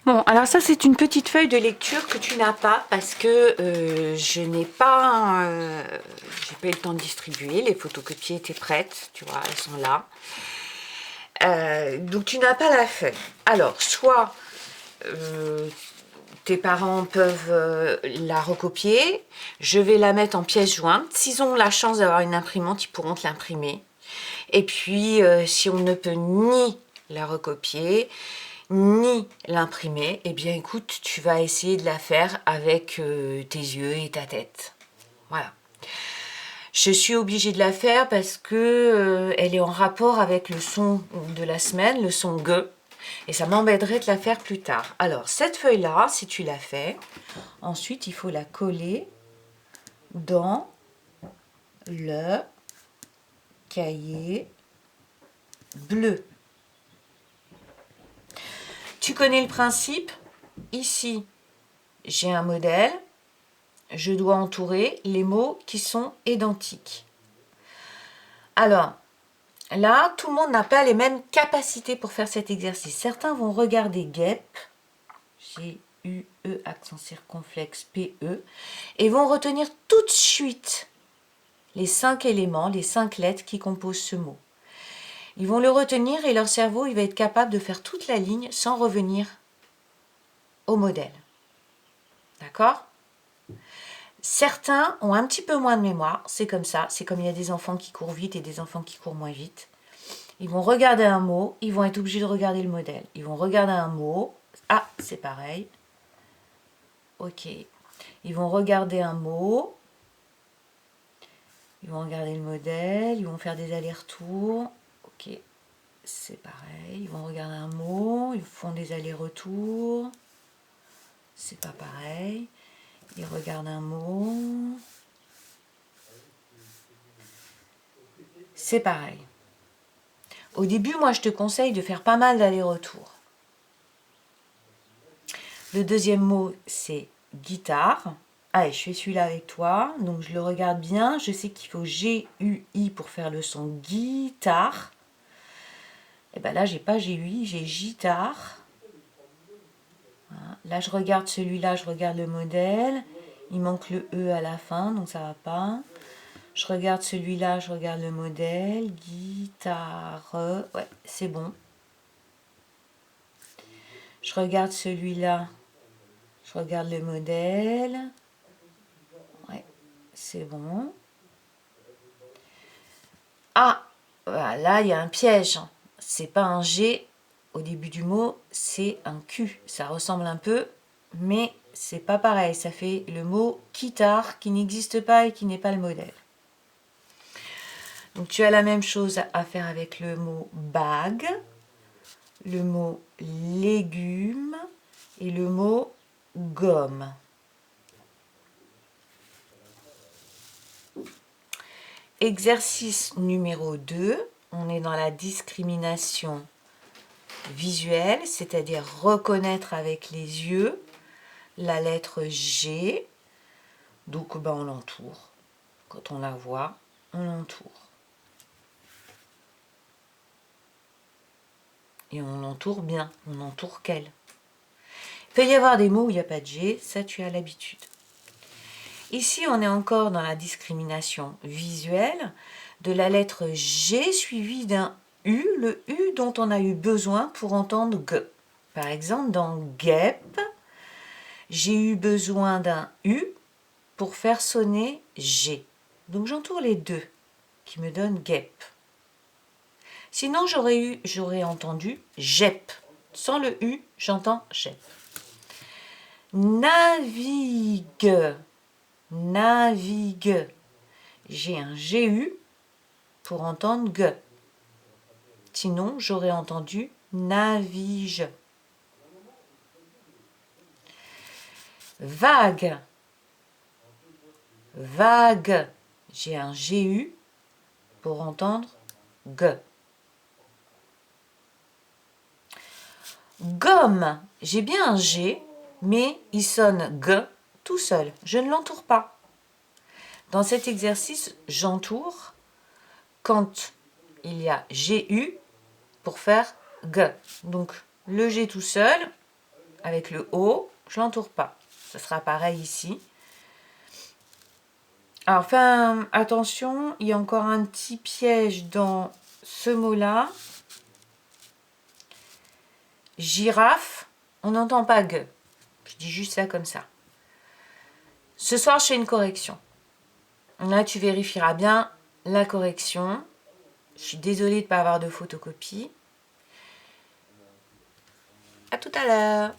Bon, alors ça c'est une petite feuille de lecture que tu n'as pas parce que je n'ai pas, j'ai pas eu le temps de distribuer. Les photocopies étaient prêtes, tu vois, elles sont là. Donc tu n'as pas la feuille. Alors, soit tes parents peuvent la recopier, je vais la mettre en pièce jointe. S'ils ont la chance d'avoir une imprimante, ils pourront te l'imprimer. Et puis, si on ne peut ni la recopier, ni l'imprimer, eh bien écoute, tu vas essayer de la faire avec tes yeux et ta tête. Voilà. Je suis obligée de la faire parce que elle est en rapport avec le son de la semaine, le son G, et ça m'embêterait de la faire plus tard. Alors, cette feuille-là, si tu la fais, ensuite il faut la coller dans le cahier bleu. Tu connais le principe? Ici, j'ai un modèle. Je dois entourer les mots qui sont identiques. Alors, là, tout le monde n'a pas les mêmes capacités pour faire cet exercice. Certains vont regarder GUEP, G-U-E, accent circonflexe, P-E, et vont retenir tout de suite les 5 éléments, les 5 lettres qui composent ce mot. Ils vont le retenir et leur cerveau il va être capable de faire toute la ligne sans revenir au modèle. D'accord ? Certains ont un petit peu moins de mémoire, c'est comme ça, c'est comme il y a des enfants qui courent vite et des enfants qui courent moins vite. Ils vont regarder un mot, ils vont être obligés de regarder le modèle. Ils vont regarder un mot, ah, c'est pareil. Ok. Ils vont regarder un mot, ils vont regarder le modèle, ils vont faire des allers-retours. Ok, c'est pareil. Ils vont regarder un mot, ils font des allers-retours. C'est pas pareil. Ils regardent un mot. C'est pareil. Au début, moi, je te conseille de faire pas mal d'allers-retours. Le deuxième mot, c'est guitare. Allez, je fais celui-là avec toi. Donc, je le regarde bien. Je sais qu'il faut G-U-I pour faire le son guitare. Et bien là, j'ai pas G-U-I, j'ai guitare. Voilà. Là, je regarde celui-là, je regarde le modèle. Il manque le E à la fin, donc ça va pas. Je regarde celui-là, je regarde le modèle. Guitare. Ouais, c'est bon. Je regarde celui-là. Je regarde le modèle. Ouais, c'est bon. Ah, voilà, là, il y a un piège. C'est pas un G au début du mot, c'est un Q. Ça ressemble un peu, mais c'est pas pareil. Ça fait le mot guitare qui n'existe pas et qui n'est pas le modèle. Donc, tu as la même chose à faire avec le mot bague, le mot légumes et le mot gomme. Exercice numéro 2, on est dans la discrimination visuelle, c'est-à-dire reconnaître avec les yeux la lettre G. Donc on l'entoure. Quand on la voit, on l'entoure. Et on l'entoure bien, on entoure qu'elle. Il peut y avoir des mots où il n'y a pas de G, ça tu as l'habitude. Ici, on est encore dans la discrimination visuelle de la lettre G suivie d'un U, le U dont on a eu besoin pour entendre G. Par exemple, dans guêpe, j'ai eu besoin d'un U pour faire sonner G. Donc j'entoure les deux, qui me donnent guêpe. Sinon, j'aurais entendu GEP. Sans le U, j'entends GEP. Navigue. Navigue. J'ai un GU pour entendre G. Sinon, j'aurais entendu navige. Vague. Vague. J'ai un GU pour entendre G. Gomme. J'ai bien un G, mais il sonne G tout seul. Je ne l'entoure pas. Dans cet exercice, j'entoure quand il y a GU pour faire G. Donc, le G tout seul, avec le O, je l'entoure pas. Ce sera pareil ici. Alors, attention, il y a encore un petit piège dans ce mot-là. Girafe, on n'entend pas gueux. Je dis juste ça comme ça. Ce soir, je fais une correction. Là, tu vérifieras bien la correction. Je suis désolée de ne pas avoir de photocopie. À tout à l'heure.